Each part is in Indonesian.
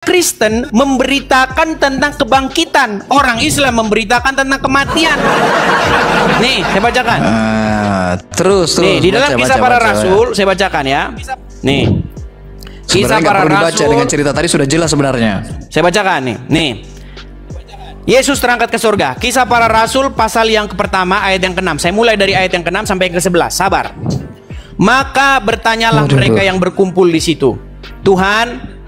Kristen memberitakan tentang kebangkitan, orang Islam memberitakan tentang kematian. Nih, saya bacakan. Terus. Nih, di dalam Kisah Para Rasul, saya bacakan ya. Nih, Kisah Para Rasul. Dengan cerita tadi sudah jelas sebenarnya. Saya bacakan nih. Nih, Yesus terangkat ke surga. Kisah Para Rasul pasal yang pertama ayat yang ke-6. Saya mulai dari ayat yang ke-6 sampai yang ke-11. Sabar. Maka bertanyalah mereka yang berkumpul di situ, Tuhan,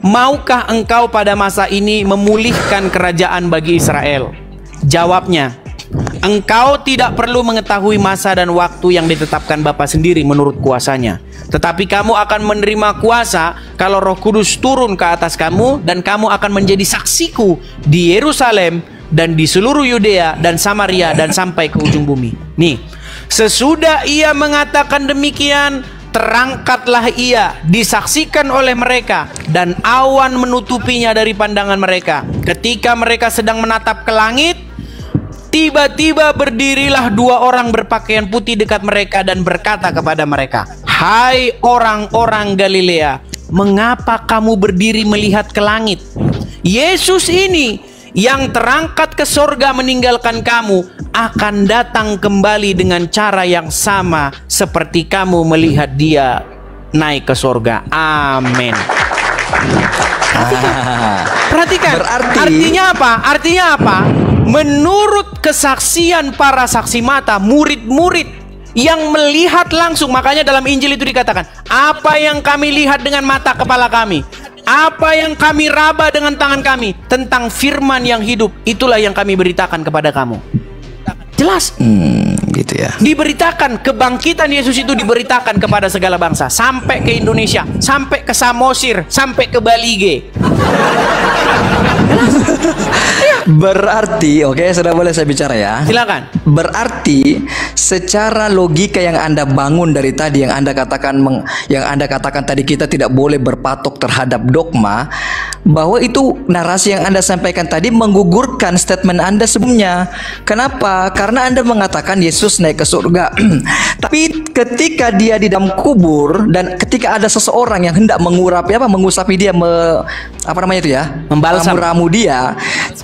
maukah engkau pada masa ini memulihkan kerajaan bagi Israel? Jawabnya, engkau tidak perlu mengetahui masa dan waktu yang ditetapkan Bapa sendiri menurut kuasanya. Tetapi kamu akan menerima kuasa kalau Roh Kudus turun ke atas kamu, dan kamu akan menjadi saksiku di Yerusalem dan di seluruh Yudea dan Samaria dan sampai ke ujung bumi. Nih, sesudah ia mengatakan demikian, terangkatlah ia, disaksikan oleh mereka, dan awan menutupinya dari pandangan mereka. Ketika mereka sedang menatap ke langit, tiba-tiba berdirilah dua orang berpakaian putih dekat mereka dan berkata kepada mereka, hai orang-orang Galilea, mengapa kamu berdiri melihat ke langit? Yesus ini yang terangkat ke sorga meninggalkan kamu akan datang kembali dengan cara yang sama seperti kamu melihat dia naik ke sorga. Amin. Perhatikan. Artinya apa? Artinya apa? Menurut kesaksian para saksi mata, murid-murid yang melihat langsung, makanya dalam Injil itu dikatakan, apa yang kami lihat dengan mata kepala kami, apa yang kami raba dengan tangan kami tentang firman yang hidup, itulah yang kami beritakan kepada kamu. Jelas? Gitu ya. Diberitakan, kebangkitan Yesus itu diberitakan kepada segala bangsa, sampai ke Indonesia, sampai ke Samosir, sampai ke Balige. Berarti, oke, sudah boleh saya bicara ya? Silakan. Berarti secara logika yang Anda bangun dari tadi, yang Anda katakan tadi, kita tidak boleh berpatok terhadap dogma, bahwa itu narasi yang Anda sampaikan tadi menggugurkan statement Anda sebelumnya. Kenapa? Karena Anda mengatakan Yesus naik ke surga. Tapi ketika dia di dalam kubur, dan ketika ada seseorang yang hendak mengusapi dia, meramu dia,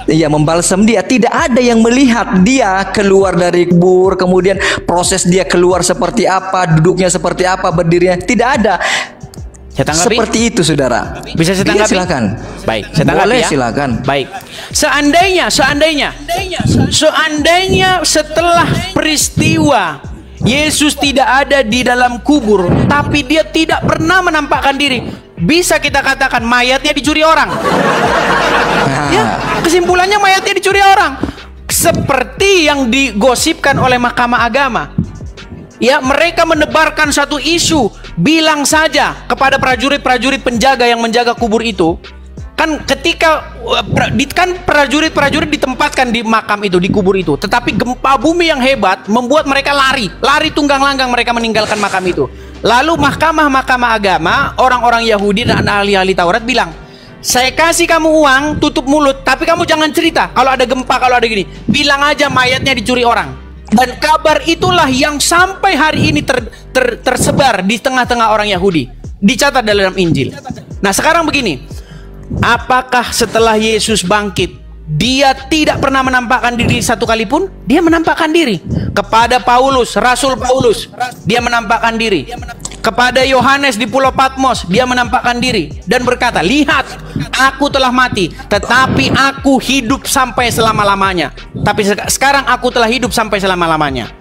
iya, membalsam dia, tidak ada yang melihat dia keluar dari kubur, kemudian proses dia keluar seperti apa, duduknya seperti apa, berdirinya, tidak ada. Saya tanggapi? Seperti itu, saudara. Bisa saya tanggapi? Iya, silakan. Baik, saya tanggapi. Boleh, ya? silakan. Baik. Seandainya setelah peristiwa Yesus tidak ada di dalam kubur, tapi dia tidak pernah menampakkan diri, bisa kita katakan mayatnya dicuri orang. Ya, kesimpulannya mayatnya dicuri orang. Seperti yang digosipkan oleh Mahkamah Agama. Ya, mereka menebarkan satu isu, bilang saja kepada prajurit-prajurit penjaga yang menjaga kubur itu. Kan ketika prajurit-prajurit ditempatkan di makam itu, di kubur itu, tetapi gempa bumi yang hebat membuat mereka lari tunggang langgang, mereka meninggalkan makam itu. Lalu Mahkamah Agama, orang-orang Yahudi dan ahli-ahli Taurat bilang, saya kasih kamu uang, tutup mulut, tapi kamu jangan cerita kalau ada gempa, kalau ada gini. Bilang aja mayatnya dicuri orang. Dan kabar itulah yang sampai hari ini tersebar di tengah-tengah orang Yahudi. Dicatat dalam Injil. Nah, sekarang begini. Apakah setelah Yesus bangkit, dia tidak pernah menampakkan diri satu kali pun? Dia menampakkan diri. Kepada Paulus, Rasul Paulus, dia menampakkan diri. Kepada Yohanes di Pulau Patmos, dia menampakkan diri dan berkata, lihat, aku telah mati, tetapi aku hidup sampai selama-lamanya. Tapi sekarang aku telah hidup sampai selama-lamanya.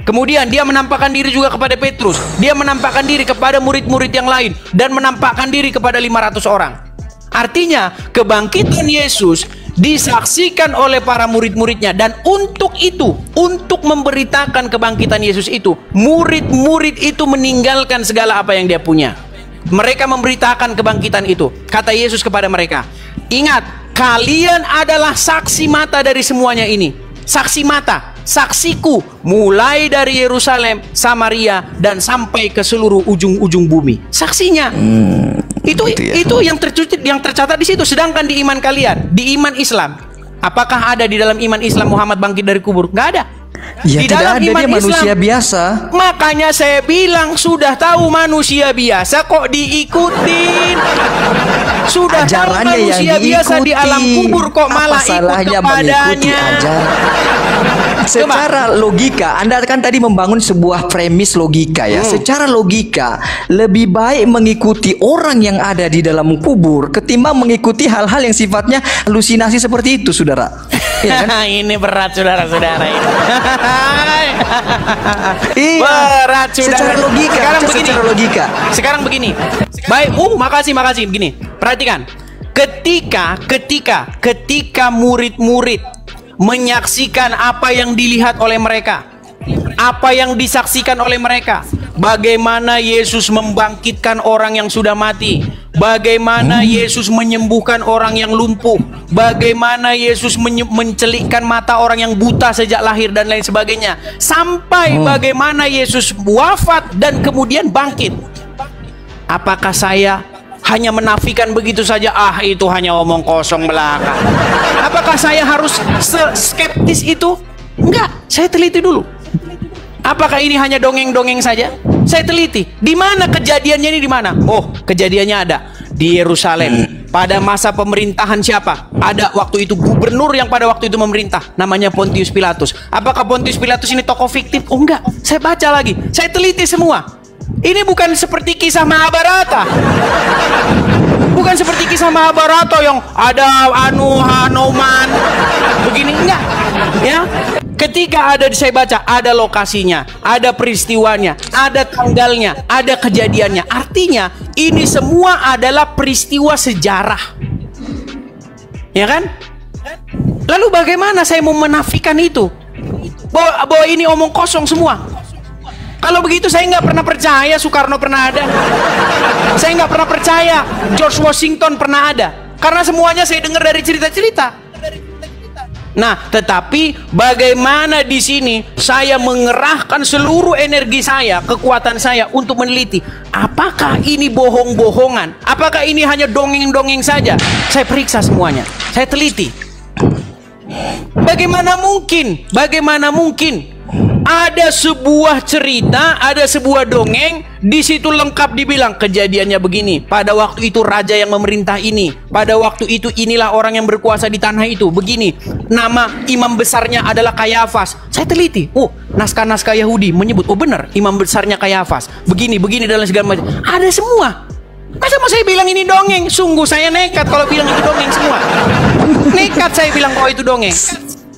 Kemudian dia menampakkan diri juga kepada Petrus. Dia menampakkan diri kepada murid-murid yang lain, dan menampakkan diri kepada 500 orang. Artinya kebangkitan Yesus disaksikan oleh para murid-muridnya, dan untuk itu, untuk memberitakan kebangkitan Yesus itu, murid-murid itu meninggalkan segala apa yang dia punya. Mereka memberitakan kebangkitan itu. Kata Yesus kepada mereka, ingat, kalian adalah saksi mata dari semuanya ini. Saksi mata, saksiku, mulai dari Yerusalem, Samaria, dan sampai ke seluruh ujung-ujung bumi. Saksinya. Itu yang tercatat di situ. Sedangkan di iman kalian, di iman Islam, apakah ada di dalam iman Islam Muhammad bangkit dari kubur? Nggak ada. Ya, Di tidak dalam ada, iman dia manusia Islam. biasa. Makanya saya bilang sudah tahu manusia biasa kok diikutin. Sudah tahu Ajarannya yang manusia biasa di alam kubur kok Apa malah ikut salahnya mengikuti kepadanya. ajaran? Secara logika, Anda kan tadi membangun sebuah premis logika ya. Secara logika, lebih baik mengikuti orang yang ada di dalam kubur ketimbang mengikuti hal-hal yang sifatnya halusinasi seperti itu, saudara. Ya kan? Ini berat saudara-saudara ini. Iya. Berat saudara. Secara logika, Sekarang begini. secara logika. Sekarang begini. Baik, makasih begini. Perhatikan. Ketika murid-murid menyaksikan apa yang dilihat oleh mereka, apa yang disaksikan oleh mereka, bagaimana Yesus membangkitkan orang yang sudah mati, bagaimana Yesus menyembuhkan orang yang lumpuh, bagaimana Yesus mencelikkan mata orang yang buta sejak lahir dan lain sebagainya, sampai bagaimana Yesus wafat dan kemudian bangkit. Apakah saya hanya menafikan begitu saja? Itu hanya omong kosong belaka. Apakah saya harus skeptis itu? Enggak, saya teliti dulu. Apakah ini hanya dongeng-dongeng saja? Saya teliti. Di mana kejadiannya ini, di mana? Oh, kejadiannya ada di Yerusalem. Pada masa pemerintahan siapa? Ada waktu itu gubernur yang pada waktu itu memerintah, namanya Pontius Pilatus. Apakah Pontius Pilatus ini tokoh fiktif? Oh enggak, saya baca lagi. Saya teliti semua. Ini bukan seperti kisah Mahabharata. Bukan seperti kisah Mahabharata yang ada Hanuman begini, enggak. Ya. Ketika saya baca, ada lokasinya, ada peristiwanya, ada tanggalnya, ada kejadiannya. Artinya ini semua adalah peristiwa sejarah. Ya kan? Lalu bagaimana saya mau menafikan itu? Bahwa ini omong kosong semua. Kalau begitu saya nggak pernah percaya Soekarno pernah ada. Saya nggak pernah percaya George Washington pernah ada. Karena semuanya saya dengar dari cerita-cerita. Nah, tetapi bagaimana di sini saya mengerahkan seluruh energi saya, kekuatan saya untuk meneliti. Apakah ini bohong-bohongan? Apakah ini hanya dongeng-dongeng saja? Saya periksa semuanya. Saya teliti. Bagaimana mungkin? Bagaimana mungkin? Ada sebuah cerita, ada sebuah dongeng, di situ lengkap dibilang kejadiannya begini. Pada waktu itu raja yang memerintah ini. Pada waktu itu inilah orang yang berkuasa di tanah itu. Begini. Nama imam besarnya adalah Kayafas. Saya teliti. Oh, naskah-naskah Yahudi menyebut, oh benar, imam besarnya Kayafas. Begini dan segala macam. Ada semua. Masa mau saya bilang ini dongeng? Sungguh saya nekat kalau bilang itu dongeng semua. Nekat saya bilang kalau itu dongeng.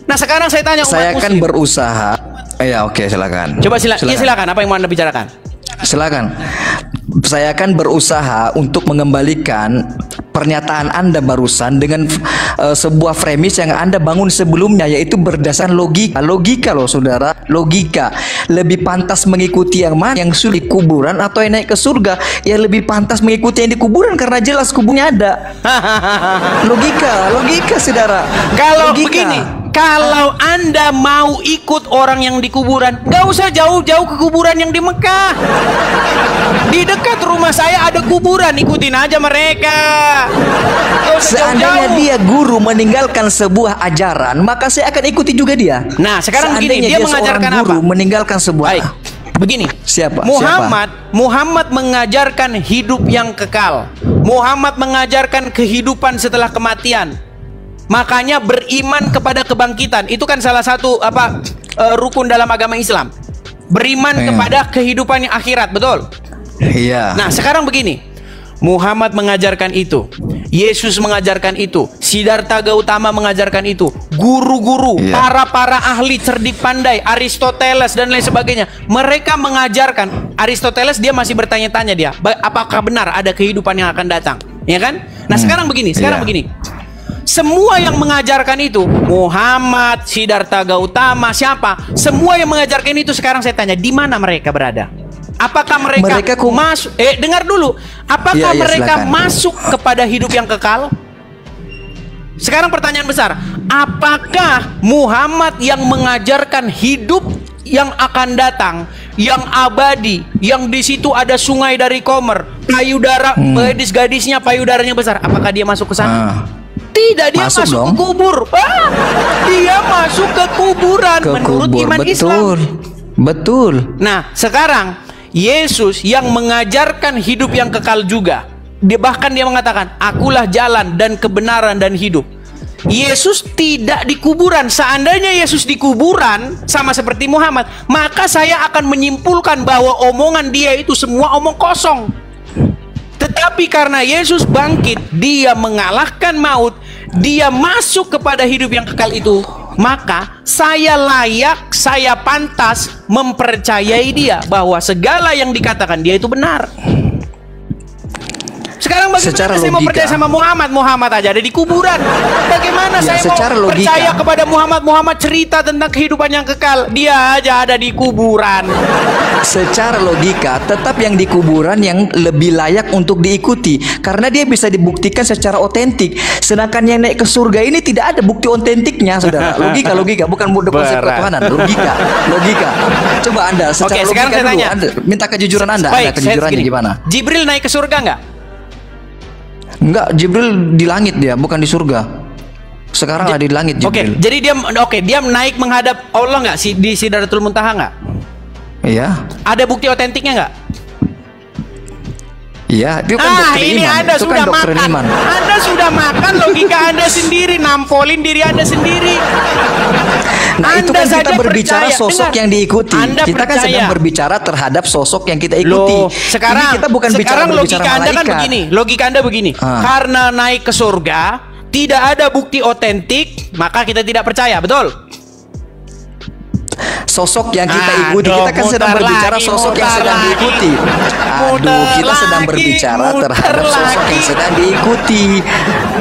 Nah, sekarang saya tanya umat Saya akan muslim. berusaha. Ya, oke, silakan. Coba silakan. Apa yang mau Anda bicarakan? Silakan. Saya akan berusaha untuk mengembalikan pernyataan Anda barusan dengan sebuah premis yang Anda bangun sebelumnya, yaitu berdasarkan logika. Logika loh, saudara. Logika. Lebih pantas mengikuti yang mana? Yang sudah di kuburan atau yang naik ke surga? Ya lebih pantas mengikuti yang di kuburan karena jelas kuburnya ada. Logika, saudara. Kalau Logika. begini, kalau Anda mau ikut orang yang di kuburan, nggak usah jauh-jauh ke kuburan yang di Mekah. Di dekat rumah saya ada kuburan, ikutin aja mereka. Nggak usah Seandainya jauh-jauh. dia guru meninggalkan sebuah ajaran, maka saya akan ikuti juga dia. Nah, sekarang begini, dia mengajarkan seorang guru apa? meninggalkan sebuah. Baik, begini. Siapa? Muhammad mengajarkan hidup yang kekal. Muhammad mengajarkan kehidupan setelah kematian. Makanya beriman kepada kebangkitan. Itu kan salah satu rukun dalam agama Islam. Beriman kepada kehidupan yang akhirat, betul? Iya. Nah, sekarang begini. Muhammad mengajarkan itu. Yesus mengajarkan itu. Siddhartha Gautama mengajarkan itu. Guru-guru, para ahli cerdik pandai, Aristoteles dan lain sebagainya. Mereka mengajarkan. Aristoteles dia masih bertanya-tanya dia, apakah benar ada kehidupan yang akan datang? Ya kan? Nah, sekarang begini. Semua yang mengajarkan itu, Muhammad, Siddhartha Gautama, siapa? Semua yang mengajarkan itu, sekarang saya tanya, di mana mereka berada? Apakah mereka masuk? Dengar dulu. Apakah mereka silakan. masuk kepada hidup yang kekal? Sekarang pertanyaan besar, apakah Muhammad yang mengajarkan hidup yang akan datang, yang abadi, yang di situ ada sungai dari Komer, payudara, gadis-gadisnya payudaranya besar, apakah dia masuk ke sana? Tidak, dia Masuk masuk dong. ke kubur. Dia masuk ke kuburan Ke menurut kubur, iman betul. Islam. Betul. Nah, sekarang Yesus yang mengajarkan hidup yang kekal juga. Bahkan dia mengatakan, akulah jalan dan kebenaran dan hidup. Yesus tidak di kuburan. Seandainya Yesus di kuburan sama seperti Muhammad, maka saya akan menyimpulkan bahwa omongan dia itu semua omong kosong. Tetapi karena Yesus bangkit, dia mengalahkan maut, dia masuk kepada hidup yang kekal itu, maka saya layak, saya pantas mempercayai dia bahwa segala yang dikatakan dia itu benar. Sekarang bagaimana Secara saya mau logika. percaya sama Muhammad? Muhammad aja ada di kuburan. Bagaimana Ya, saya secara mau logika. percaya kepada Muhammad? Muhammad cerita tentang kehidupan yang kekal. Dia aja ada di kuburan. Secara logika, tetap yang di kuburan yang lebih layak untuk diikuti karena dia bisa dibuktikan secara otentik. Sedangkan yang naik ke surga ini tidak ada bukti otentiknya, saudara. Logika, bukan konsep Berat. ketuhanan. Logika. Coba Anda secara Oke, sekarang logika saya dulu, tanya. Anda minta kejujuran Anda. Baik, saya Kejujurannya gini. gimana? Jibril naik ke surga nggak? Enggak, Jibril di langit dia, bukan di surga. Sekarang ada di langit Oke, Jibril. jadi dia naik menghadap Allah nggak di Sidratul Muntaha nggak? Iya. Ada bukti otentiknya nggak? Iya, itu kan doktrin ini iman. Anda Itu kan sudah doktrin makan. iman. Anda sudah makan logika Anda sendiri, nampolin diri Anda sendiri. Nah, itu Anda kan kita saja berbicara percaya. sosok Dengar. yang diikuti. Anda Kita kan percaya. sedang berbicara terhadap sosok yang kita ikuti. Loh, sekarang Ini kita bukan sekarang berbicara logika Anda kan malaikat. begini. Logika Anda begini. Karena naik ke surga, tidak ada bukti otentik, maka kita tidak percaya, betul? Sosok yang kita Aduh, ikuti, kita kan sedang muter berbicara lagi, sosok yang muter sedang lagi. diikuti. Aduh, kita sedang lagi, berbicara muter terhadap sosok lagi. yang sedang diikuti.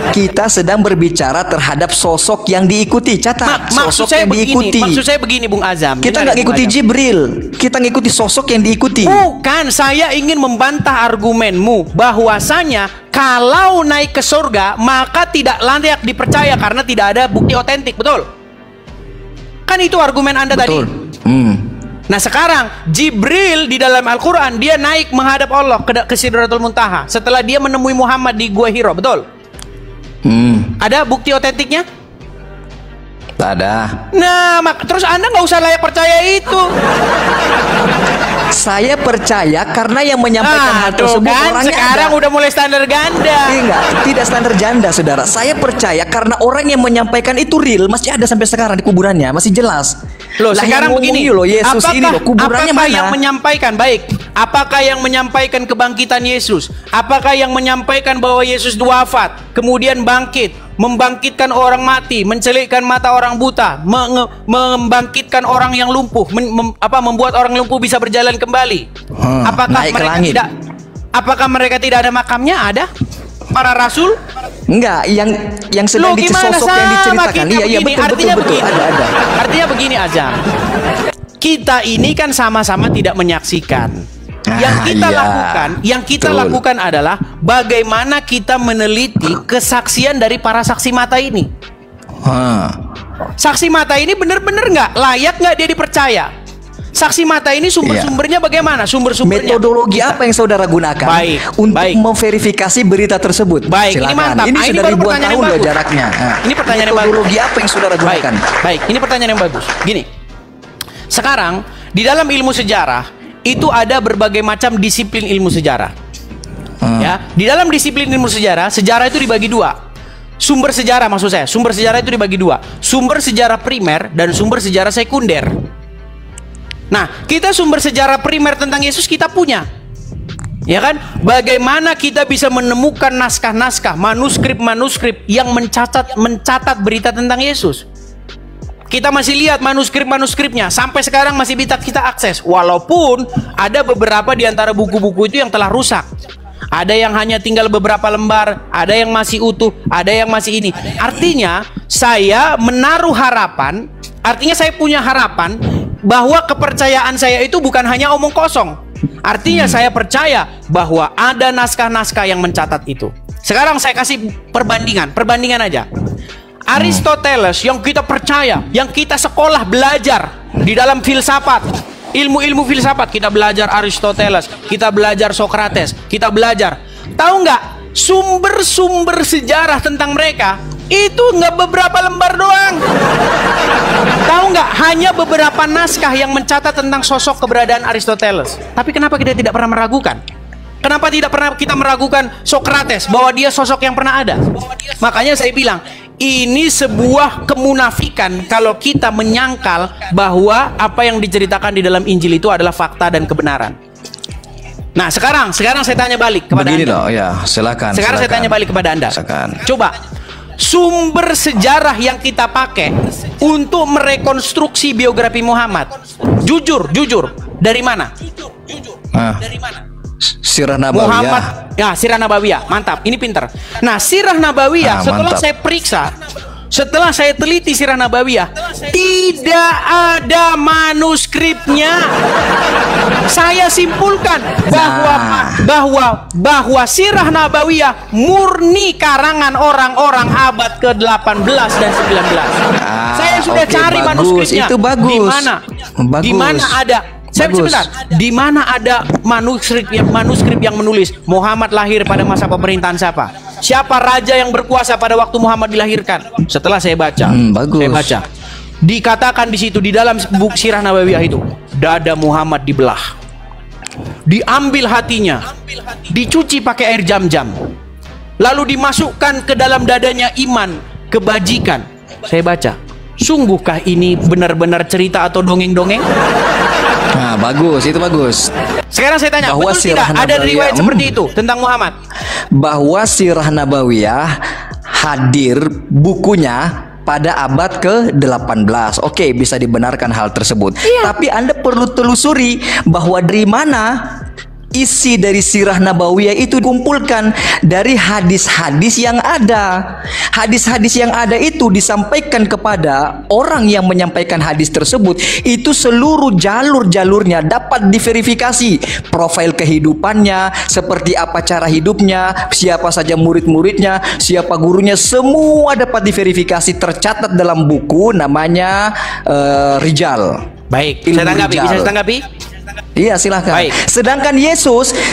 Kita sedang berbicara terhadap sosok yang diikuti. Catat, Maksud sosok saya yang diikuti. maksud saya begini, Bung Azam. Kita Dengar, nggak Bung ngikuti Azam. Jibril, kita ngikuti sosok yang diikuti. Bukan, saya ingin membantah argumenmu bahwasanya kalau naik ke surga maka tidak layak dipercaya karena tidak ada bukti otentik, betul? Kan itu argumen Anda Betul. tadi. Nah sekarang Jibril di dalam Al-Quran dia naik menghadap Allah ke Sidratul Muntaha setelah dia menemui Muhammad di Gua Hiro, betul? Ada bukti otentiknya? Tak ada. Nah, terus Anda nggak usah layak percaya itu. Saya percaya karena yang menyampaikan hal tuh tersebut kan, orangnya sekarang ada. udah mulai standar ganda. Enggak, tidak standar janda, saudara. Saya percaya karena orang yang menyampaikan itu real, masih ada sampai sekarang di kuburannya, masih jelas. Loh, Lah, sekarang yang begini, ngomong loh, Yesus ini loh, kuburannya apakah mana? yang menyampaikan baik? Apakah yang menyampaikan kebangkitan Yesus? Apakah yang menyampaikan bahwa Yesus wafat, kemudian bangkit, membangkitkan orang mati, mencelikkan mata orang buta, membangkitkan orang yang lumpuh, membuat orang lumpuh bisa berjalan kembali? Apakah naik ke mereka langit. tidak? Apakah mereka tidak ada makamnya? Ada? Para rasul? Enggak, yang sedang sosok yang diceritakan. Iya, betul, artinya betul, begini. ada. Artinya begini aja. Kita ini kan sama-sama tidak menyaksikan. Yang kita betul. lakukan adalah bagaimana kita meneliti kesaksian dari para saksi mata ini. Saksi mata ini benar-benar nggak layak, nggak dia dipercaya? Saksi mata ini sumber-sumbernya bagaimana? Sumber-sumbernya Metodologi apa yang saudara gunakan untuk memverifikasi berita tersebut? Baik, silakan. ini mantap. Ini sudah baru ribuan pertanyaan tahun yang loh bagus. jaraknya. Ini pertanyaan yang bagus. Metodologi apa yang saudara gunakan? Baik, ini pertanyaan yang bagus. Gini, sekarang di dalam ilmu sejarah itu ada berbagai macam disiplin ilmu sejarah. Ya, di dalam disiplin ilmu sejarah, sejarah itu dibagi dua. Sumber sejarah maksud saya, sumber sejarah itu dibagi dua. Sumber sejarah primer dan sumber sejarah sekunder. Nah, kita sumber sejarah primer tentang Yesus kita punya. Ya kan? Bagaimana kita bisa menemukan naskah-naskah, manuskrip-manuskrip yang mencatat berita tentang Yesus? Kita masih lihat manuskrip-manuskripnya sampai sekarang masih bisa kita akses. Walaupun ada beberapa di antara buku-buku itu yang telah rusak. Ada yang hanya tinggal beberapa lembar, ada yang masih utuh, ada yang masih ini. Artinya saya menaruh harapan, artinya saya punya harapan bahwa kepercayaan saya itu bukan hanya omong kosong. Artinya saya percaya bahwa ada naskah-naskah yang mencatat itu. Sekarang saya kasih perbandingan aja. Aristoteles yang kita percaya, yang kita sekolah belajar di dalam filsafat, ilmu-ilmu filsafat, kita belajar Aristoteles, kita belajar Socrates, kita belajar. Tahu nggak sumber-sumber sejarah tentang mereka itu nggak beberapa lembar doang. Tahu nggak? Hanya beberapa naskah yang mencatat tentang sosok keberadaan Aristoteles. Tapi kenapa kita tidak pernah meragukan? Kenapa tidak pernah kita meragukan Socrates bahwa dia sosok yang pernah ada? Makanya saya bilang, ini sebuah kemunafikan kalau kita menyangkal bahwa apa yang diceritakan di dalam Injil itu adalah fakta dan kebenaran. Nah, sekarang saya tanya balik kepada Begini Anda. loh, ya, silakan. Sekarang saya tanya balik kepada Anda. Silakan. Coba, sumber sejarah yang kita pakai untuk merekonstruksi biografi Muhammad, jujur, dari mana? Dari mana? Sirah Nabawiyah. Muhammad, ya, Sirah Nabawiyah, mantap, ini pinter. Nah, Sirah Nabawiyah, setelah mantap. saya periksa, setelah saya teliti Sirah Nabawiyah, tidak ada manuskripnya. Saya simpulkan bahwa Sirah Nabawiyah murni karangan orang-orang abad ke-18 dan 19. Saya sudah cari bagus. manuskripnya. Itu bagus. Di mana? Bagus. Di mana ada? Sebentar, di mana ada manuskrip yang menulis Muhammad lahir pada masa pemerintahan siapa? Siapa raja yang berkuasa pada waktu Muhammad dilahirkan? Setelah saya baca, bagus. saya baca, dikatakan di situ di dalam buku Sirah Nabawiyah itu, dada Muhammad dibelah, diambil hatinya, dicuci pakai air jam-jam, lalu dimasukkan ke dalam dadanya iman, kebajikan. Saya baca, sungguhkah ini benar-benar cerita atau dongeng-dongeng? Nah, bagus, itu bagus. Sekarang saya tanya, Bahwa betul tidak ada riwayat seperti itu tentang Muhammad? Bahwa Sirah Nabawiyah hadir bukunya pada abad ke-18. Oke, bisa dibenarkan hal tersebut. Tapi Anda perlu telusuri bahwa dari mana isi dari Sirah Nabawiyah itu dikumpulkan dari hadis-hadis yang ada. Hadis-hadis yang ada itu disampaikan kepada orang yang menyampaikan hadis tersebut. Itu seluruh jalur-jalurnya dapat diverifikasi. Profil kehidupannya, seperti apa cara hidupnya, siapa saja murid-muridnya, siapa gurunya, semua dapat diverifikasi, tercatat dalam buku namanya Rijal. Baik, Ilmu saya tanggapi. Rijal. Bisa saya tanggapi? Iya, silahkan. Baik.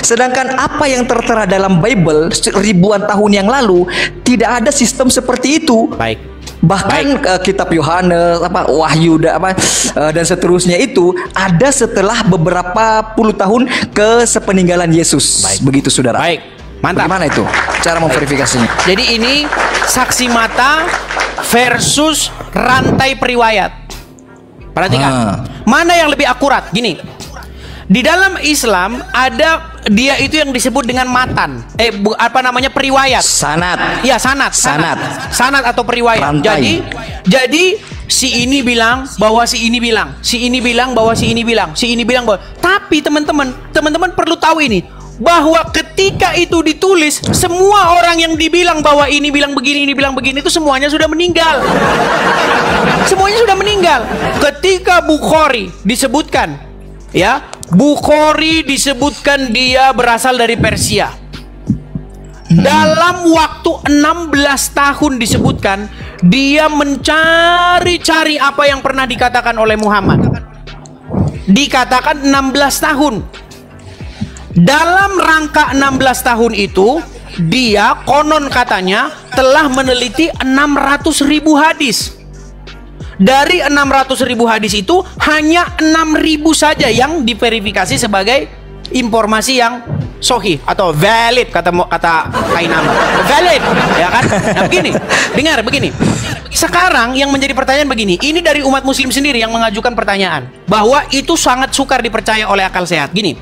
Sedangkan apa yang tertera dalam Bible ribuan tahun yang lalu tidak ada sistem seperti itu. Baik. Bahkan kitab Yohanes, Wahyu dan seterusnya itu ada setelah beberapa puluh tahun ke sepeninggalan Yesus. Baik. Begitu, saudara. Baik, mantap. Bagaimana itu cara memverifikasinya? Jadi ini saksi mata versus rantai periwayat. Perhatikan, mana yang lebih akurat? Gini, di dalam Islam ada dia itu yang disebut dengan matan. Periwayat. Sanad. Iya, sanad atau periwayat. Rantai. Jadi si ini bilang bahwa si ini bilang, si ini bilang bahwa si ini bilang, si ini bilang bahwa. Tapi teman-teman perlu tahu ini, bahwa ketika itu ditulis, semua orang yang dibilang bahwa ini bilang begini, ini bilang begini, itu semuanya sudah meninggal. Semuanya sudah meninggal. Ketika Bukhari disebutkan, ya, Bukhari disebutkan dia berasal dari Persia. Dalam waktu 16 tahun disebutkan dia mencari-cari apa yang pernah dikatakan oleh Muhammad. Dikatakan 16 tahun. Dalam rangka 16 tahun itu, dia konon katanya telah meneliti 600.000 hadis. Dari 600.000 hadis itu hanya 6.000 saja yang diverifikasi sebagai informasi yang sahih atau valid, kata Kainama. Valid, ya kan? Nah, dengar begini. Sekarang yang menjadi pertanyaan begini, ini dari umat muslim sendiri yang mengajukan pertanyaan bahwa itu sangat sukar dipercaya oleh akal sehat. Gini,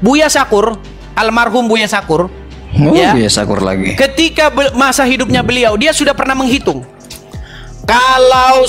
Buya Sakur, almarhum Buya Sakur, Buya Sakur lagi. ketika masa hidupnya beliau, dia sudah pernah menghitung. Kalau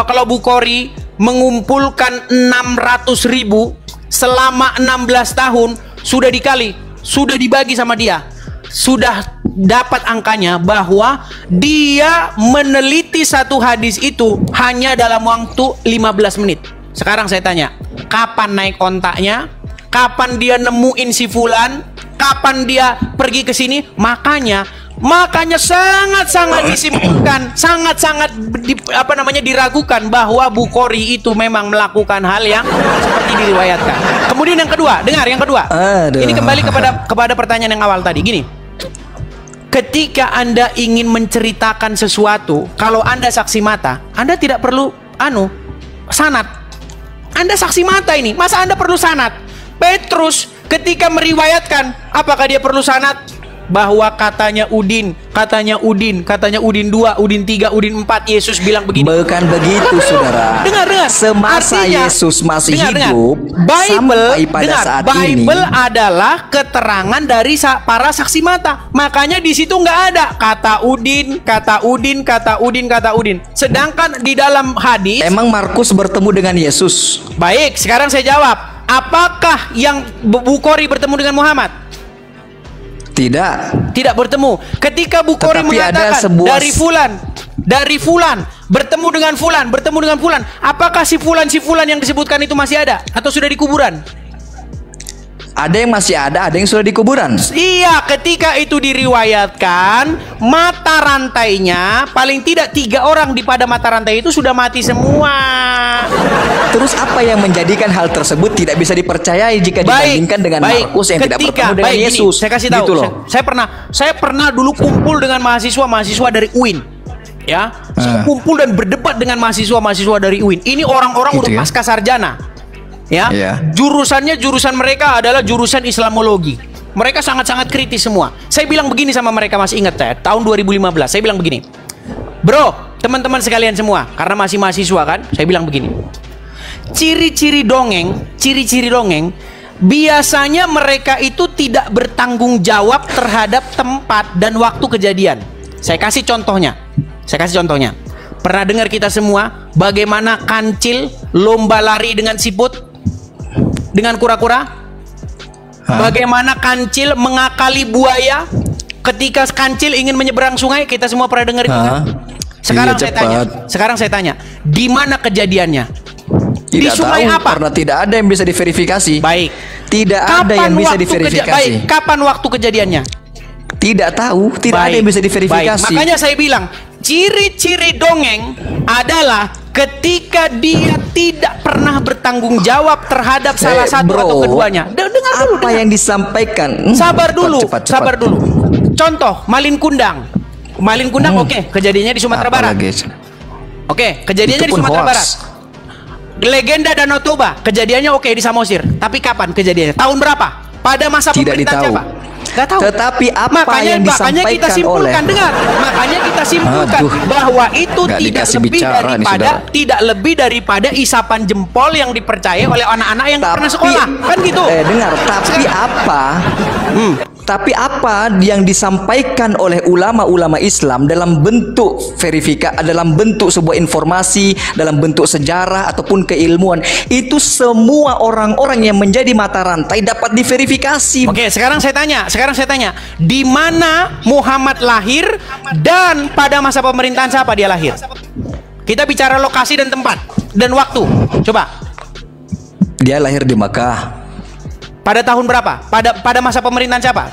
kalau Bukhari mengumpulkan 600.000 selama 16 tahun, sudah dibagi sama dia, sudah dapat angkanya bahwa dia meneliti satu hadis itu hanya dalam waktu 15 menit. Sekarang saya tanya, kapan naik kontaknya? Kapan dia nemuin si fulan? Kapan dia pergi ke sini? Makanya sangat-sangat disimpulkan, sangat-sangat diragukan bahwa Bukhari itu memang melakukan hal yang seperti diriwayatkan. Kemudian yang kedua, dengar yang kedua. Ini kembali kepada pertanyaan yang awal tadi. Gini, ketika Anda ingin menceritakan sesuatu, kalau Anda saksi mata, Anda tidak perlu sanad. Anda saksi mata ini, masa Anda perlu sanad? Petrus ketika meriwayatkan, apakah dia perlu sanad? Bahwa katanya Udin 2, Udin 3, Udin 4, Yesus bilang begini. Bukan begitu, saudara. Dengar. Semasa Artinya, Yesus masih dengar. hidup, sampai pada saat ini, Bible adalah keterangan dari para saksi mata. Makanya di situ nggak ada kata Udin. Sedangkan di dalam hadis, emang Markus bertemu dengan Yesus? baik, sekarang saya jawab. Apakah yang Bukhari bertemu dengan Muhammad? Tidak bertemu. Ketika Bukhari mengatakan dari fulan bertemu dengan fulan, apakah si fulan yang disebutkan itu masih ada atau sudah di kuburan? Ada yang masih ada yang sudah di kuburan. Iya, ketika itu diriwayatkan, mata rantainya paling tidak 3 orang di pada mata rantai itu sudah mati semua. Terus apa yang menjadikan hal tersebut tidak bisa dipercayai jika dibandingkan dengan Markus yang tidak bertemu dengan Yesus? Saya kasih tahu, gitu loh. Saya pernah dulu kumpul dengan mahasiswa dari UIN. Ya, saya kumpul dan berdebat dengan mahasiswa dari UIN. Ini orang-orang Gitu udah pasca sarjana. Ya, jurusan mereka adalah jurusan Islamologi. Mereka sangat-sangat kritis semua. Saya bilang begini sama mereka, masih ingat saya, tahun 2015. Saya bilang begini, bro, teman-teman sekalian semua, karena masih mahasiswa kan, saya bilang begini. Ciri-ciri dongeng, biasanya mereka itu tidak bertanggung jawab terhadap tempat dan waktu kejadian. Saya kasih contohnya. Pernah dengar kita semua bagaimana kancil lomba lari dengan siput? Dengan kura-kura? Bagaimana kancil mengakali buaya ketika kancil ingin menyeberang sungai? Kita semua pernah dengar itu kan? Sekarang saya tanya, di mana kejadiannya? Di sungai apa? Karena tidak ada yang bisa diverifikasi. Baik. Tidak ada yang bisa diverifikasi. Kapan waktu kejadiannya? Tidak tahu, tidak ada yang bisa diverifikasi. Makanya saya bilang, ciri-ciri dongeng adalah ketika dia tidak pernah bertanggung jawab terhadap salah satu atau keduanya. Dengar dulu. Apa yang disampaikan? Sabar dulu. Contoh, Malin Kundang. Oke, kejadiannya di Sumatera Barat. Oke, kejadiannya di Sumatera Barat. Legenda Danau Toba, kejadiannya oke di Samosir. Tapi kapan kejadiannya? Tahun berapa? Pada masa pemerintahan siapa? Gak tahu. Tetapi apa yang disampaikan kita simpulkan, makanya kita simpulkan bahwa itu tidak lebih daripada isapan jempol yang dipercaya oleh anak-anak yang pernah sekolah, kan gitu. Dengar, tapi apa yang disampaikan oleh ulama-ulama Islam dalam bentuk dalam bentuk sebuah informasi, dalam bentuk sejarah ataupun keilmuan, itu semua orang-orang yang menjadi mata rantai dapat diverifikasi. Oke, sekarang saya tanya, di mana Muhammad lahir dan pada masa pemerintahan siapa dia lahir? Kita bicara lokasi dan tempat dan waktu. Coba. Dia lahir di Makkah. Pada tahun berapa? Pada masa pemerintahan siapa?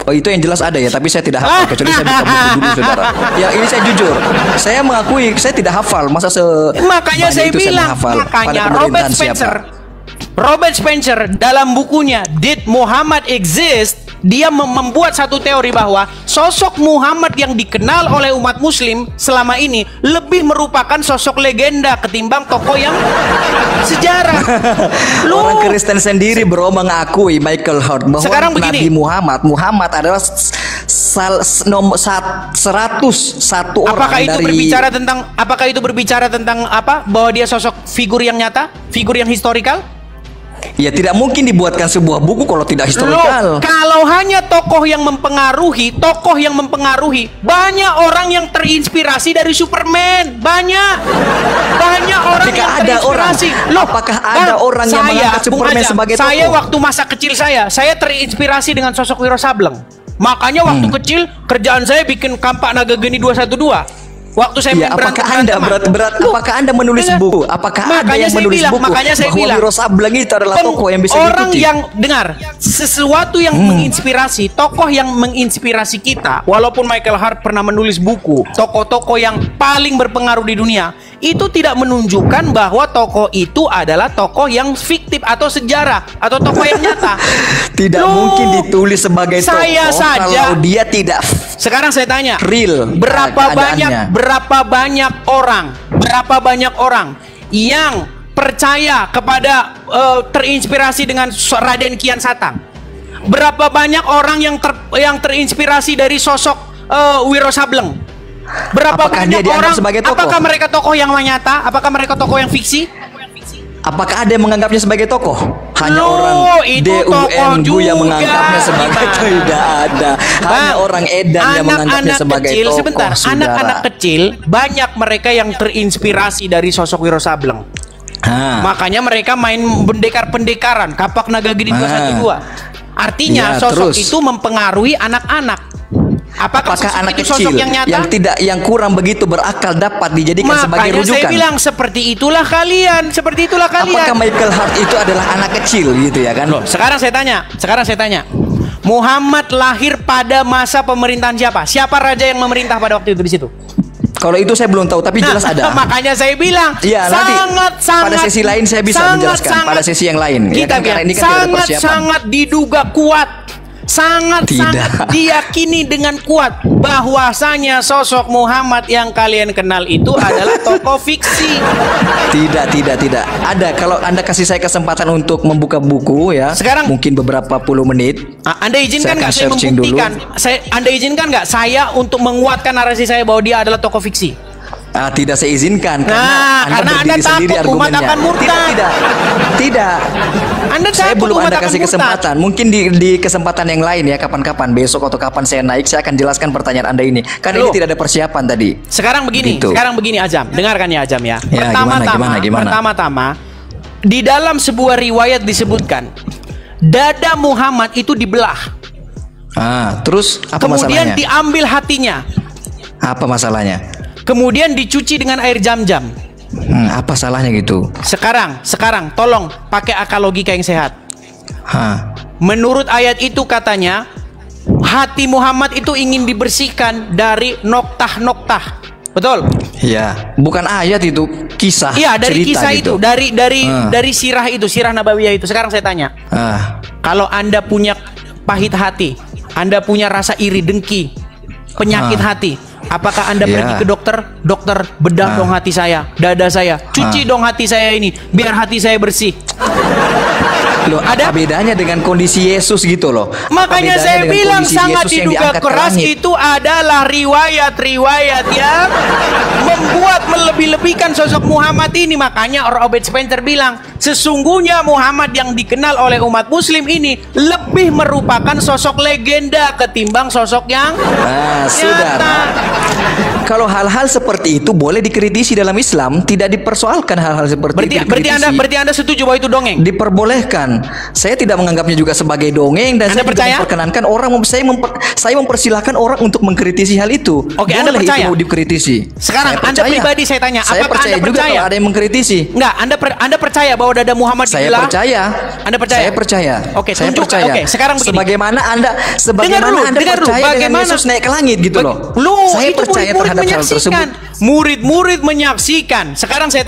Oh, itu yang jelas ada ya, tapi saya tidak hafal kecuali saya buka buku dulu, saudara. Ya, ini saya jujur. Saya mengakui saya tidak hafal. Makanya saya bilang, Robert Spencer dalam bukunya Did Muhammad Exist? Dia membuat satu teori bahwa sosok Muhammad yang dikenal oleh umat muslim selama ini lebih merupakan sosok legenda ketimbang tokoh yang sejarah. Orang Kristen sendiri mengakui Michael Hart bahwa Nabi Muhammad adalah nomor 101 orang dari... Apakah itu berbicara tentang apa? Bahwa dia sosok figur yang nyata, figur yang historikal? Ya, tidak mungkin dibuatkan sebuah buku kalau tidak historikal. Kalau hanya tokoh yang mempengaruhi, banyak orang yang terinspirasi dari Superman, banyak orang yang terinspirasi. Apakah ada orang yang mengangkat Superman sebagai tokoh? Saya waktu masa kecil saya terinspirasi dengan sosok Wiro Sableng. Makanya waktu kecil kerjaan saya bikin kampak naga geni 212. Waktu saya apakah Anda menulis buku? Apakah ada yang menulis buku? Makanya saya bilang Wiro Sableng itu adalah tokoh yang bisa orang diikuti. yang dengar sesuatu yang menginspirasi, tokoh yang menginspirasi kita. Walaupun Michael Hart pernah menulis buku, tokoh-tokoh yang paling berpengaruh di dunia itu tidak menunjukkan bahwa tokoh itu adalah tokoh yang fiktif atau sejarah atau tokoh yang nyata. Tidak Loh, mungkin ditulis sebagai saya tokoh saja. kalau dia tidak Sekarang saya tanya, real keadaannya. berapa banyak orang yang percaya kepada terinspirasi dengan Raden Kian Satang? Berapa banyak orang yang terinspirasi dari sosok Wiro Sableng? Berapa Apakah banyak dia dianggap orang? sebagai tokoh? Apakah mereka tokoh yang nyata? Apakah mereka tokoh yang fiksi? Apakah ada yang menganggapnya sebagai tokoh? Hanya Loh, orang itu tokoh DUN yang juga. menganggapnya sebagai Gimana? Tidak ada. Hanya Bang, orang edan yang menganggapnya anak-anak sebagai kecil, tokoh. sebentar, saudara. anak-anak kecil banyak mereka yang terinspirasi dari sosok Wiro Sableng. Makanya mereka main pendekar-pendekaran, Kapak Naga Geni 212. Artinya Ya, sosok terus. itu mempengaruhi anak-anak. Apakah sosok anak itu kecil sosok yang nyata? yang kurang begitu berakal dapat dijadikan sebagai Makanya rujukan? saya bilang seperti itulah kalian. Apakah Michael Hart itu adalah anak kecil gitu ya kan? Loh, sekarang saya tanya. Muhammad lahir pada masa pemerintahan siapa? Siapa raja yang memerintah pada waktu itu di situ? Kalau itu saya belum tahu, tapi jelas ada. Makanya saya bilang, Iya, nanti sangat pada sesi lain saya bisa menjelaskan. Pada sesi yang lain. Kita karena ini kan tidak ada persiapan. sangat diduga kuat, sangat diyakini dengan kuat bahwasanya sosok Muhammad yang kalian kenal itu adalah tokoh fiksi. Tidak. Ada. Kalau Anda kasih saya kesempatan untuk membuka buku ya, Sekarang- mungkin beberapa puluh menit. Anda izinkan Saya nggak akan saya searching membuktikan? Anda izinkan nggak saya untuk menguatkan narasi saya bahwa dia adalah tokoh fiksi? Tidak saya izinkan karena Anda berdiri sendiri takut umat argumennya. akan murtad. Tidak. Anda Saya takut belum umat Anda akan kasih murtad. kesempatan. Mungkin di kesempatan yang lain ya, kapan-kapan besok atau kapan saya naik, saya akan jelaskan pertanyaan Anda ini. Karena Loh. ini tidak ada persiapan tadi. Sekarang begini Azam, dengarkan ya Azam ya. Ya, gimana? Pertama-tama di dalam sebuah riwayat disebutkan dada Muhammad itu dibelah. Terus apa Kemudian masalahnya? diambil hatinya. Apa masalahnya? Kemudian dicuci dengan air jam-jam. Apa salahnya gitu? Sekarang tolong pakai akal logika yang sehat. Menurut ayat itu katanya hati Muhammad itu ingin dibersihkan dari noktah-noktah. Betul? Ya, bukan ayat itu, kisah. Iya, dari cerita kisah gitu. itu, dari sirah itu, sirah Nabawiyah itu. Sekarang saya tanya. Kalau Anda punya pahit hati, Anda punya rasa iri, dengki, penyakit hati, apakah Anda pergi ke dokter? Dokter, bedah dong hati saya, dada saya, cuci dong hati saya ini, biar hati saya bersih. Loh, apa bedanya dengan kondisi Yesus gitu loh? Makanya saya bilang sangat diduga keras itu adalah riwayat-riwayat yang membuat melebih-lebihkan sosok Muhammad ini. Makanya Robert Spencer bilang sesungguhnya Muhammad yang dikenal oleh umat muslim ini lebih merupakan sosok legenda ketimbang sosok yang saudara, kalau hal-hal seperti itu boleh dikritisi dalam Islam, tidak dipersoalkan hal-hal seperti itu. Berarti anda setuju bahwa itu dongeng? Diperbolehkan. Saya tidak menganggapnya juga sebagai dongeng dan Anda saya percaya? Juga memperkenankan orang, saya mempersilahkan orang untuk mengkritisi hal itu. Oke, boleh Anda percaya? itu mau dikritisi. Sekarang Anda pribadi saya tanya, saya apakah percaya Anda juga percaya? kalau ada yang mengkritisi. Enggak, Anda percaya bahwa dada Muhammad Saya dibelah? percaya. Anda percaya? Saya percaya. Oke, saya tunjuk. percaya. Oke, sekarang begini. Sebagaimana Anda percaya dengan Yesus naik ke langit gitu loh. Saya itu percaya murid-murid terhadap hal tersebut. Murid-murid menyaksikan. Sekarang saya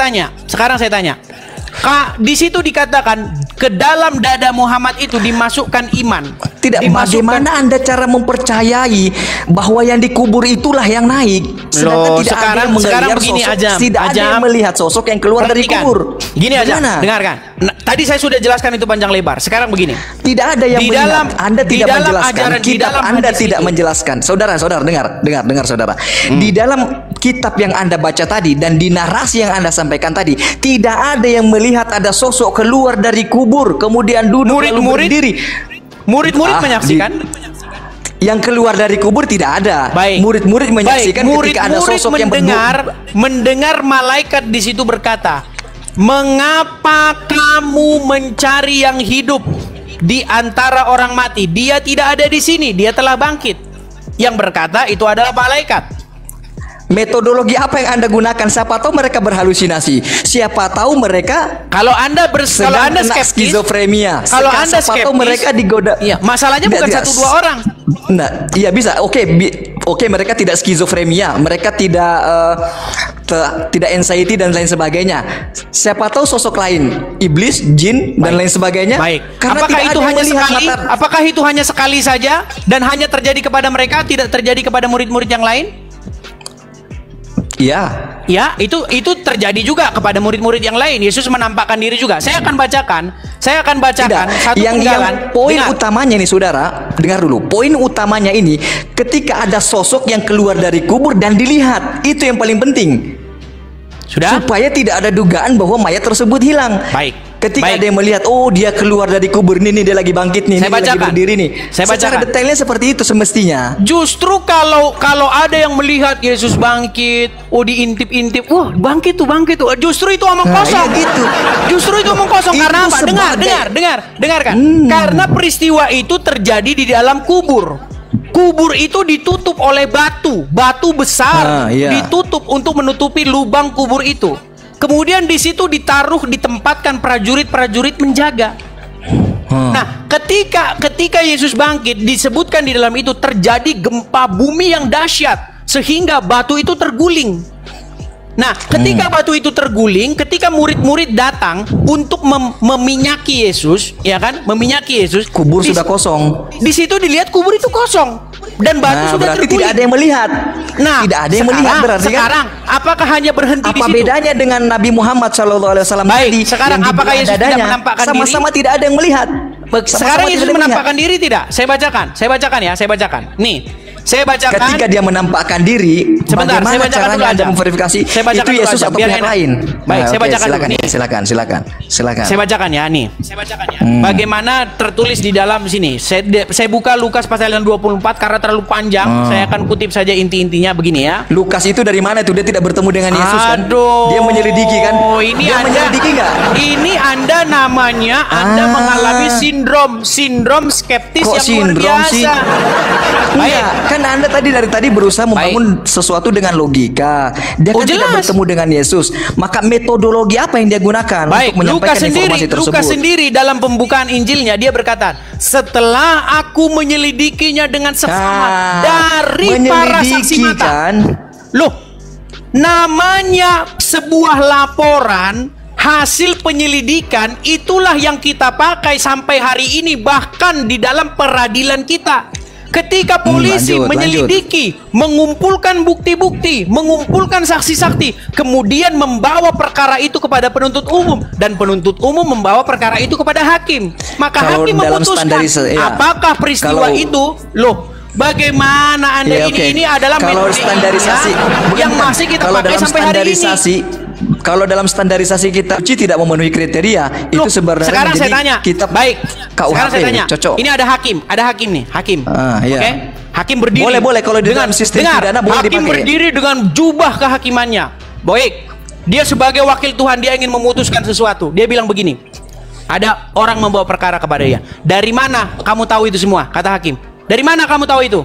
tanya. Di situ dikatakan ke dalam dada Muhammad itu dimasukkan iman. Tidak, bagaimana Anda cara mempercayai bahwa yang dikubur itulah yang naik? Sedangkan tidak ada yang sekarang melihat begini sosok, Ajam. tidak ada yang melihat sosok yang keluar dari kubur. Gini aja, dengarkan. Tadi saya sudah jelaskan itu panjang lebar. Sekarang begini. Tidak ada yang melihat. Anda tidak menjelaskan. Kitab Anda tidak itu menjelaskan. Saudara, dengar saudara. Di dalam kitab yang Anda baca tadi dan di narasi yang Anda sampaikan tadi, tidak ada yang melihat ada sosok keluar dari kubur kemudian duduk lalu berdiri. Murid-murid menyaksikan. Yang keluar dari kubur tidak ada. Murid-murid menyaksikan ketika ada sosok yang mendengar malaikat di situ berkata, "Mengapa kamu mencari yang hidup di antara orang mati? Dia tidak ada di sini, dia telah bangkit." Yang berkata itu adalah malaikat. Metodologi apa yang Anda gunakan? Siapa tahu mereka berhalusinasi. Siapa tahu mereka kalau Anda skeptis, skizofrenia. Kalau Anda skeptis, tahu mereka digoda. Iya, masalahnya bukan satu dua orang. Nah, iya bisa. Oke, mereka tidak skizofrenia. Mereka tidak anxiety dan lain sebagainya. Siapa tahu sosok lain, iblis, jin dan lain sebagainya. Baik. Karena Apakah tidak itu ada yang hanya melihat sekali? mata. Apakah itu hanya sekali saja dan hanya terjadi kepada mereka, tidak terjadi kepada murid-murid yang lain? Iya. Ya, itu terjadi juga kepada murid-murid yang lain. Yesus menampakkan diri juga. Saya akan bacakan Tidak. satu Yang penggalan. poin Dengar. utamanya nih saudara, dengar dulu. Poin utamanya ini ketika ada sosok yang keluar dari kubur dan dilihat, itu yang paling penting. Sudah? Supaya tidak ada dugaan bahwa mayat tersebut hilang. Baik. Ketika Baik. ada yang melihat, oh dia keluar dari kubur nih, dia lagi bangkit nih, Saya dia lagi bacakan. berdiri nih. Saya Secara bacakan. detailnya seperti itu semestinya. Justru kalau ada yang melihat Yesus bangkit, oh diintip-intip, wah bangkit tuh. Justru itu omong Nah, kosong. iya gitu. Justru itu omong kosong. Itu Karena apa? Dengarkan. Karena peristiwa itu terjadi di dalam kubur. Kubur itu ditutup oleh batu besar, iya. ditutup untuk menutupi lubang kubur itu. Kemudian di situ ditempatkan prajurit-prajurit menjaga. Nah, ketika Yesus bangkit, disebutkan di dalam itu terjadi gempa bumi yang dahsyat sehingga batu itu terguling. Nah, ketika batu itu terguling, ketika murid-murid datang untuk meminyaki Yesus, ya kan? Meminyaki Yesus, Kubur sudah kosong. Di situ dilihat kubur itu kosong dan batu Nah, sudah berarti terguling. tidak ada yang melihat. Nah, Tidak ada yang melihat berarti kan? sekarang apakah hanya berhenti di Apa situ? bedanya dengan Nabi Muhammad SAW Baik, tadi? sekarang yang di apakah belah Yesus tidak dadanya? menampakkan diri? Sama-sama tidak ada yang melihat. Sekarang Sama-sama Yesus tidak melihat. menampakkan diri tidak? Saya bacakan ya, saya bacakan. Nih, saya bacakan. Ketika dia menampakkan diri, Sebentar, saya bagaimana bacakan dulu caranya Anda aja. memverifikasi Saya bacakan itu dulu Yesus aja, atau biar pihak enak. lain? Baik, saya oke, bacakan dulu. silakan, Nih. silakan. Saya bacakan ya, nih. Saya bacakan ya. Bagaimana tertulis di dalam sini. Saya buka Lukas pasal yang 24 karena terlalu panjang. Saya akan kutip saja inti-intinya begini ya. Lukas itu dari mana tuh? Dia tidak bertemu dengan Yesus kan? Aduh. Dia menyelidiki kan? Ini Dia menyelidiki nggak? Ini Anda namanya Anda mengalami sindrom skeptis Kok yang luar sindrom sih? biasa. Baik. Enggak, kan Anda dari tadi berusaha membangun sesuatu dengan logika. Dia Oh, kan tidak jelas. bertemu dengan Yesus. Maka metodologi apa yang dia gunakan Baik, untuk menyampaikan informasi tersebut? Lukas sendiri dalam pembukaan Injilnya dia berkata, setelah aku menyelidikinya dengan seksama dari para saksi mata. kan? Loh, namanya sebuah laporan hasil penyelidikan itulah yang kita pakai sampai hari ini, bahkan di dalam peradilan kita. Ketika polisi lanjut. menyelidiki, mengumpulkan bukti-bukti, mengumpulkan saksi-saksi, kemudian membawa perkara itu kepada penuntut umum dan penuntut umum membawa perkara itu kepada hakim. Maka Kalau hakim dalam memutuskan apakah peristiwa itu, loh, bagaimana Anda Ya, oke. ini adalah kalau metode standarisasi yang masih kita kalau pakai dalam sampai hari ini. Kalau dalam standarisasi kita uji tidak memenuhi kriteria, Loh, itu sebenarnya sekarang menjadi saya tanya. kitab Baik. KUHP, Sekarang saya tanya. cocok. Ini ada hakim nih, hakim. Iya. Oke? Hakim berdiri. Boleh, kalau di dalam sistem pidana boleh hakim dipakai. berdiri dengan jubah kehakimannya. Baik. Dia sebagai wakil Tuhan, dia ingin memutuskan sesuatu. Dia bilang begini. Ada orang membawa perkara kepada dia. Dari mana kamu tahu itu semua? Kata hakim. Dari mana kamu tahu itu?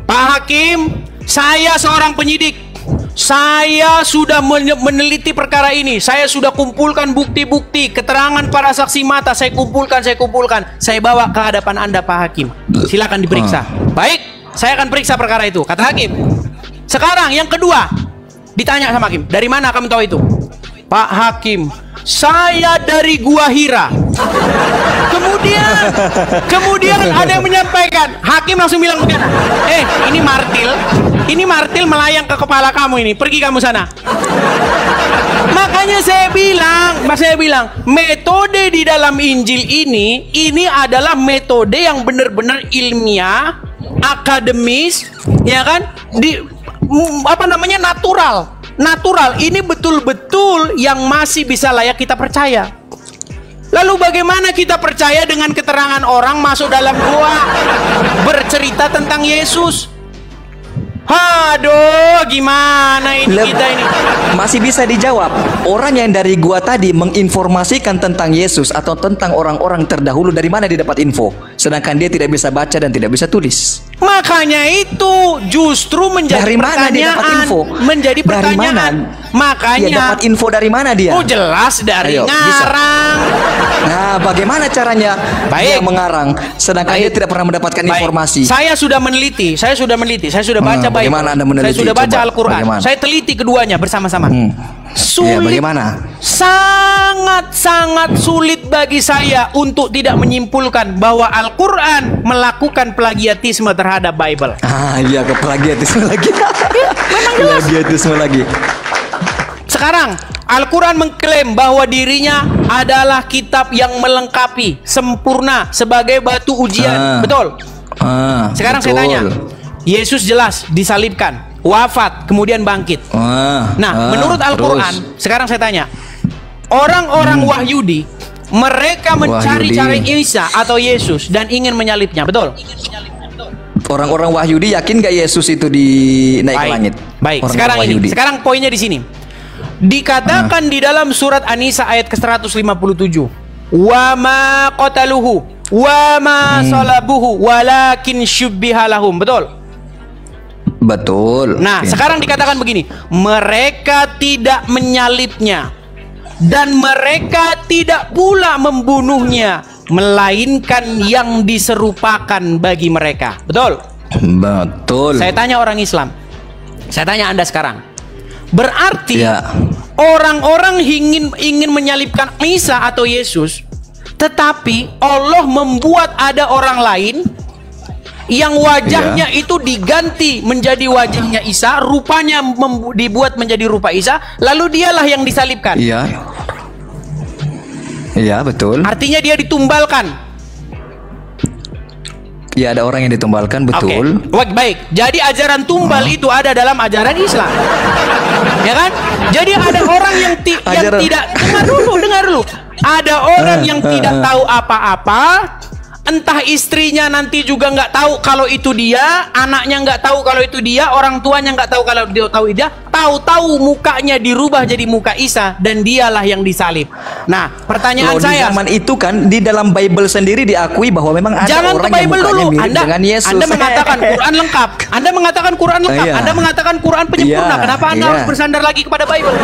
Pak Hakim, saya seorang penyidik. Saya sudah meneliti perkara ini. Saya sudah kumpulkan bukti-bukti, keterangan para saksi mata. Saya kumpulkan. Saya bawa ke hadapan Anda, Pak Hakim. Silakan diperiksa. Baik, saya akan periksa perkara itu, kata hakim. Sekarang yang kedua, ditanya sama hakim, dari mana kamu tahu itu? Pak Hakim, saya dari Gua Hira. Kemudian ada yang menyampaikan, hakim langsung bilang begini, ini martil melayang ke kepala kamu ini, pergi kamu sana. Makanya saya bilang, metode di dalam Injil ini adalah metode yang benar-benar ilmiah, akademis, ya kan? Natural. Ini betul-betul yang masih bisa layak kita percaya. Lalu bagaimana kita percaya dengan keterangan orang masuk dalam gua bercerita tentang Yesus? Aduh, gimana ini kita ini? Masih bisa dijawab. Orang yang dari gua tadi menginformasikan tentang Yesus atau tentang orang-orang terdahulu, dari mana dia dapat info? Sedangkan dia tidak bisa baca dan tidak bisa tulis. Makanya itu justru menjadi Dari mana dia dapat pertanyaan. info? Menjadi Dari pertanyaan. mana? Ya, dapat info dari mana dia? Oh, jelas dari Ayo, ngarang. Nah, bagaimana caranya dia Baik. mengarang sedangkan dia tidak pernah mendapatkan Baik. informasi? Saya sudah meneliti, saya sudah baca Bible. Bagaimana Anda meneliti? Saya sudah baca Coba, Al-Quran. bagaimana? Saya teliti keduanya bersama-sama. Ya, Sulit, bagaimana? sangat sulit bagi saya untuk tidak menyimpulkan bahwa Al-Quran melakukan plagiatisme terhadap Bible. Iya, ke plagiatisme lagi. Plagiatisme lagi. Sekarang Al-Quran mengklaim bahwa dirinya adalah kitab yang melengkapi, sempurna sebagai batu ujian. Betul? Sekarang betul. saya tanya, Yesus jelas disalibkan, wafat, kemudian bangkit. Menurut Al-Quran, sekarang saya tanya, orang-orang Wahyudi, mereka mencari-cari Isa atau Yesus dan ingin menyalibnya, betul? Orang-orang Wahyudi yakin gak Yesus itu dinaik ke langit? Baik. Orang-orang Sekarang poinnya di sini. Dikatakan di dalam surat An-Nisa ayat ke-157, wa ma qataluhu wa ma salabuhu walakin syubbiha lahum. Betul? Betul. Nah, sekarang dikatakan begini, mereka tidak menyalibnya dan mereka tidak pula membunuhnya, melainkan yang diserupakan bagi mereka. Betul? Betul. Saya tanya orang Islam, saya tanya Anda sekarang, berarti Ya. orang-orang ingin menyalibkan Isa atau Yesus, tetapi Allah membuat ada orang lain yang wajahnya itu diganti menjadi wajahnya Isa, rupanya dibuat menjadi rupa Isa, lalu dialah yang disalibkan. Iya. Iya, betul. Artinya dia ditumbalkan. Ya, ada orang yang ditumbalkan, betul. Oke. Baik. Jadi ajaran tumbal itu ada dalam ajaran Islam. Ya kan? Jadi ada orang yang tidak dengar dulu. Ada orang yang tidak tahu apa-apa. Entah istrinya nanti juga nggak tahu kalau itu dia, anaknya nggak tahu kalau itu dia, orang tuanya nggak tahu kalau dia tahu dia. Tahu-tahu mukanya dirubah jadi muka Isa dan dialah yang disalib. Nah, pertanyaan saya, di zaman itu kan di dalam Bible sendiri diakui bahwa memang ada jangan orang ke yang Bible mukanya dulu. mirip dengan Yesus. Anda mengatakan Quran lengkap. Anda mengatakan Quran lengkap. Iya. Anda mengatakan Quran penyempurna. Iya, Kenapa Anda iya. harus bersandar lagi kepada Bible?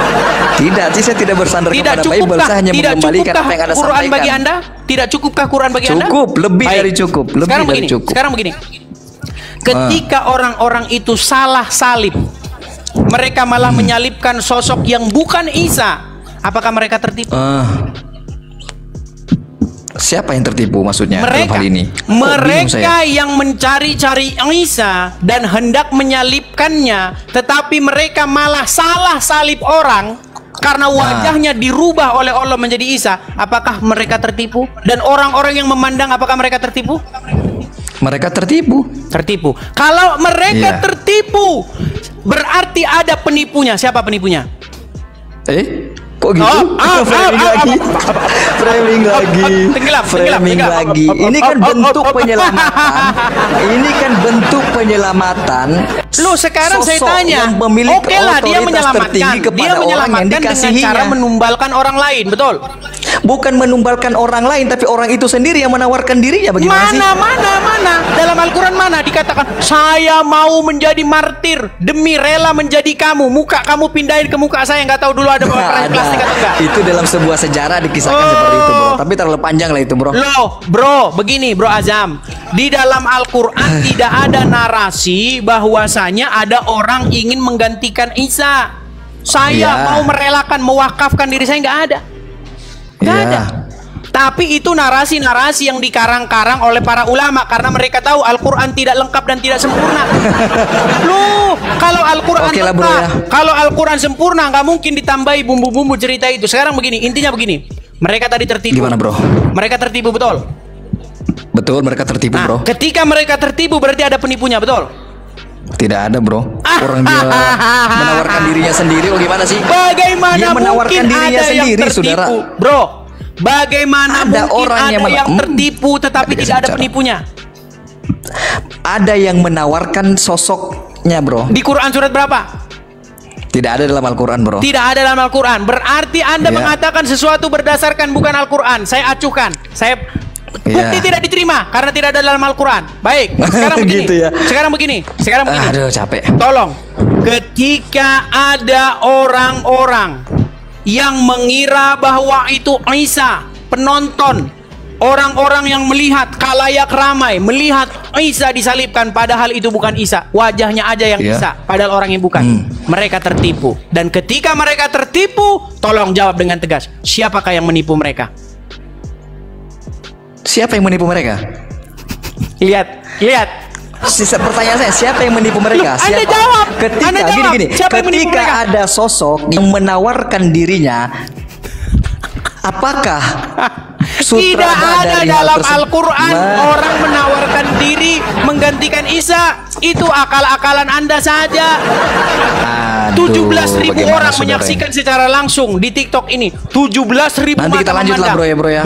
Tidak, saya tidak bersandar kepada Bible. Saya hanya mengembalikan apa yang Anda Quran sampaikan. bagi Anda? Tidak cukupkah Quran bagi Anda? Cukup, lebih Baik. dari cukup. Lebih Sekarang dari begini, cukup. sekarang begini. Ketika orang-orang itu salah salib, mereka malah menyalibkan sosok yang bukan Isa. Apakah mereka tertipu? Siapa yang tertipu maksudnya dalam hal ini? Mereka yang mencari-cari Isa dan hendak menyalibkannya, tetapi mereka malah salah salib orang karena wajahnya dirubah oleh Allah menjadi Isa. Apakah mereka tertipu? Dan orang-orang yang memandang, apakah mereka tertipu? Mereka tertipu. Tertipu. Kalau mereka tertipu, berarti ada penipunya. Siapa penipunya? Kok gitu? Framing lagi. Framing lagi. Framing lagi. Ini kan bentuk penyelamatan. Ini kan bentuk penyelamatan. Loh, sekarang saya Sosok tanya, yang memiliki oke lah dia otoritas menyelamatkan, tertinggi kepada dia orang yang menyelamatkan dengan dikasihinya. cara menumbalkan orang lain, betul? Bukan menumbalkan orang lain, tapi orang itu sendiri yang menawarkan dirinya. Bagaimana sih? Mana dalam Al-Quran mana dikatakan saya mau menjadi martir demi rela menjadi kamu, muka kamu pindahin ke muka saya, nggak tahu dulu ada peran plastik atau enggak. Itu dalam sebuah sejarah dikisahkan seperti itu, bro. Tapi terlalu panjang lah itu, bro. Loh, bro, begini, bro Azam. Di dalam Al-Quran tidak ada narasi bahwasanya ada orang ingin menggantikan Isa. Saya mau merelakan, mewakafkan diri saya, nggak ada. Nggak ada. Tapi itu narasi-narasi yang dikarang-karang oleh para ulama karena mereka tahu Al-Quran tidak lengkap dan tidak sempurna. Loh, kalau Al-Quran lengkap, kalau Al-Quran sempurna, nggak mungkin ditambahi bumbu-bumbu cerita itu. Sekarang begini, intinya begini. Mereka tadi tertipu. Gimana, bro? Mereka tertipu, betul? Betul, mereka tertipu, bro. Ketika mereka tertipu berarti ada penipunya, betul? Tidak ada, bro. Orang dia menawarkan dirinya sendiri. Oh, gimana sih? Bagaimana dia menawarkan mungkin dirinya ada sendiri, yang tertipu, saudara? bro? Bagaimana Ada mungkin orang ada yang tertipu tetapi tidak ada penipunya? Ada yang menawarkan sosoknya, bro. Di Quran surat berapa? Tidak ada dalam Al-Quran, bro. Tidak ada dalam Al-Quran. Berarti Anda mengatakan sesuatu berdasarkan bukan Al-Quran. Saya acuhkan. Bukti tidak diterima karena tidak ada dalam Al-Quran. Baik, sekarang begini. Gitu ya. Sekarang begini. Aduh, capek. Tolong, ketika ada orang-orang yang mengira bahwa itu Isa, penonton, orang-orang yang melihat, khalayak ramai melihat Isa disalibkan, padahal itu bukan Isa, wajahnya aja yang Isa, padahal orang yang bukan. Mereka tertipu. Dan ketika mereka tertipu, tolong jawab dengan tegas, siapakah yang menipu mereka? Siapa yang menipu mereka? Lihat. Pertanyaan saya, siapa yang menipu mereka? Loh, Anda jawab. Ketika Anda jawab. gini, Siapa yang menipu ketika mereka? ada sosok yang menawarkan dirinya, apakah tidak ada dari dalam hal tersebut? Al-Quran orang menawarkan diri menggantikan Isa. Itu akal-akalan Anda saja. 17.000 orang menyaksikan secara langsung di TikTok ini. 17.000 Nanti kita lanjut lah bro ya.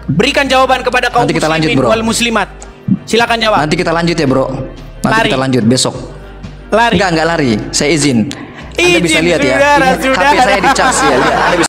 Berikan jawaban kepada kaum Nanti kita lanjut, muslimin bro. wal muslimat. Silakan jawab. Nanti kita lanjut ya bro. Nanti kita lanjut besok. Lari. Enggak lari. Saya izin. Anda bisa Izin, lihat ya. saudara. HP saya dicas ya. Anda bisa